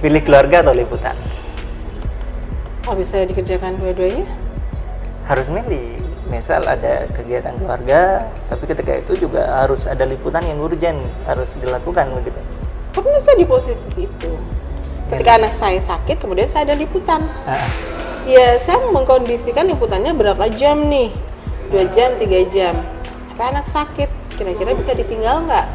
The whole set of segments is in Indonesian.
pilih keluarga atau liputan? Oh, bisa dikerjakan dua-duanya? Harus milih. Misal ada kegiatan keluarga, tapi ketika itu juga harus ada liputan yang urgent, harus dilakukan begitu. Pernah saya di posisi itu. Ketika anak saya sakit, kemudian saya ada liputan. Ya, saya mengkondisikan liputannya berapa jam nih? 2 jam, 3 jam. Tapi anak sakit, kira-kira bisa ditinggal nggak?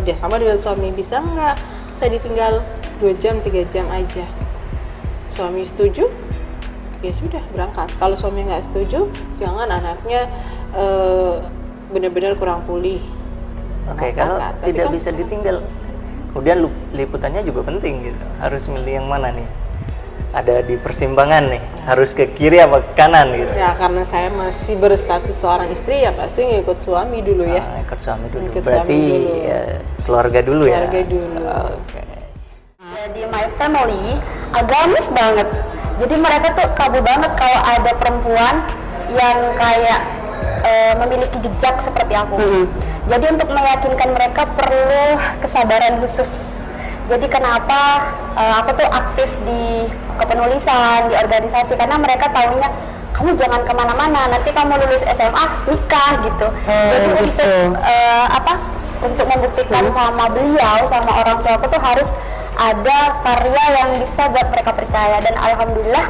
Kerjasama dengan suami bisa nggak? Saya ditinggal 2 jam, 3 jam aja. Suami setuju? Ya sudah, berangkat. Kalau suami nggak setuju, jangan anaknya benar-benar kurang pulih. Oke, kalau tidak bisa ditinggal, kemudian liputannya juga penting gitu. Harus milih yang mana nih? Ada di persimpangan nih, harus ke kiri apa ke kanan gitu. Ya, karena saya masih berstatus seorang istri, ya pasti ngikut suami dulu ya. Ikut suami dulu. Ikut Berarti suami dulu. ya, keluarga dulu ya. Keluarga dulu. Oke. Jadi my family agamis banget. Jadi mereka tuh tabu banget kalau ada perempuan yang kayak memiliki jejak seperti aku. Jadi untuk meyakinkan mereka perlu kesabaran khusus. Jadi kenapa aku tuh aktif di kepenulisan, di organisasi, karena mereka taunya kamu jangan kemana-mana, nanti kamu lulus SMA nikah gitu. Jadi untuk membuktikan sama beliau, sama orang tua aku tuh harus ada karya yang bisa buat mereka percaya. Dan alhamdulillah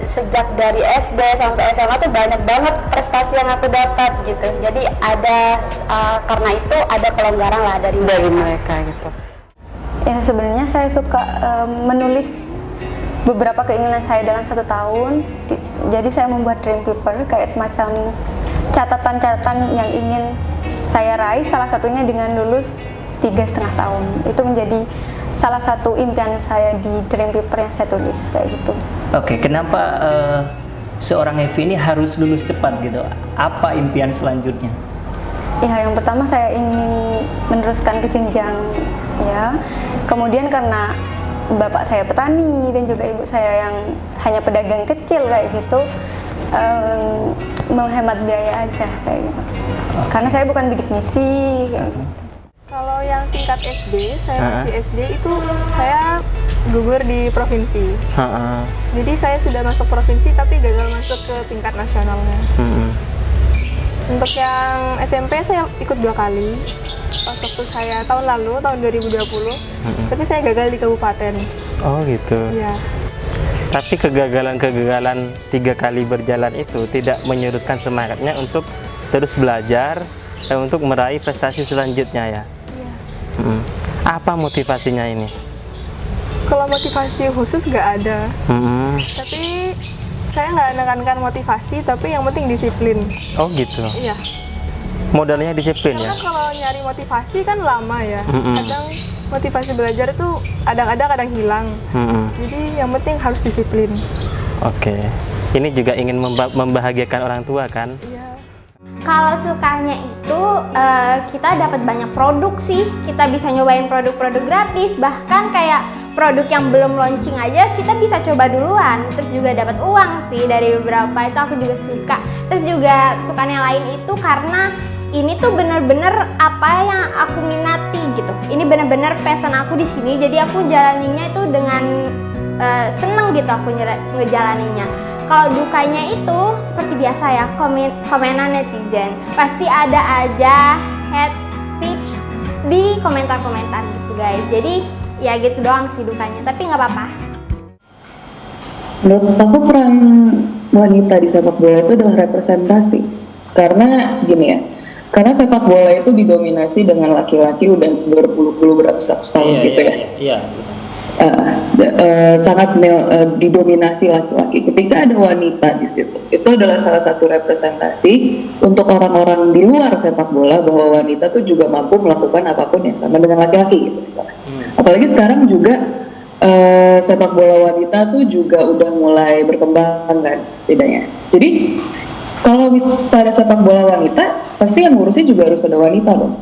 sejak dari SD sampai SMA tuh banyak banget prestasi yang aku dapat gitu. Jadi ada karena itu ada kelonggaran lah dari mereka gitu. Ya, sebenarnya saya suka menulis beberapa keinginan saya dalam 1 tahun. Jadi saya membuat dream paper, kayak semacam catatan-catatan yang ingin saya raih, salah satunya dengan lulus 3,5 tahun. Itu menjadi salah satu impian saya di dream paper yang saya tulis, kayak gitu. Oke, kenapa seorang Evi ini harus lulus cepat gitu? Apa impian selanjutnya? Ya, yang pertama saya ingin meneruskan ke jenjang ya. Kemudian karena bapak saya petani dan juga ibu saya yang hanya pedagang kecil kayak gitu, menghemat biaya aja kayak gitu. Karena saya bukan bidik misi kayak gitu. Kalau yang tingkat SD, saya masih SD itu saya gugur di provinsi. Jadi saya sudah masuk provinsi tapi gagal masuk ke tingkat nasionalnya. Untuk yang SMP saya ikut 2 kali. Pas waktu saya tahun lalu, tahun 2020, tapi saya gagal di kabupaten. Oh gitu. Iya. Tapi kegagalan 3 kali berjalan itu tidak menyurutkan semangatnya untuk terus belajar dan untuk meraih prestasi selanjutnya ya. Iya. Apa motivasinya ini? Kalau motivasi khusus nggak ada. Tapi saya nggak menekankan motivasi, tapi yang penting disiplin. Oh gitu. Iya. Modalnya disiplin ya? Karena kalau nyari motivasi kan lama ya. Kadang motivasi belajar itu kadang ada, kadang hilang. Jadi yang penting harus disiplin. Oke. Ini juga ingin membahagiakan orang tua kan? Iya. Kalau sukanya itu kita dapat banyak produk sih. Kita bisa nyobain produk-produk gratis, bahkan kayak produk yang belum launching aja kita bisa coba duluan. Terus juga dapat uang sih dari beberapa, itu aku juga suka. Terus juga kesukaan yang lain itu karena ini tuh bener-bener apa yang aku minati gitu. Ini bener-bener passion aku di sini. Jadi aku jalaninnya itu dengan seneng gitu aku ngejalaninnya. Kalau dukanya itu seperti biasa ya, komenan netizen. Pasti ada aja hate speech di komentar-komentar gitu guys. Jadi ya gitu doang sih dukanya, tapi nggak apa-apa. Menurut aku peran wanita di sepak bola itu adalah representasi. Karena gini ya, karena sepak bola itu didominasi dengan laki-laki udah berpuluh-puluh beratus tahun gitu ya. Iya. Sangat didominasi laki-laki. Ketika ada wanita di situ, itu adalah salah satu representasi untuk orang-orang di luar sepak bola bahwa wanita tuh juga mampu melakukan apapun yang sama dengan laki-laki gitu misalnya. Apalagi sekarang juga sepak bola wanita tuh juga udah mulai berkembang kan setidaknya. Jadi kalau misalnya sepak bola wanita, pasti yang ngurusnya juga harus ada wanita dong.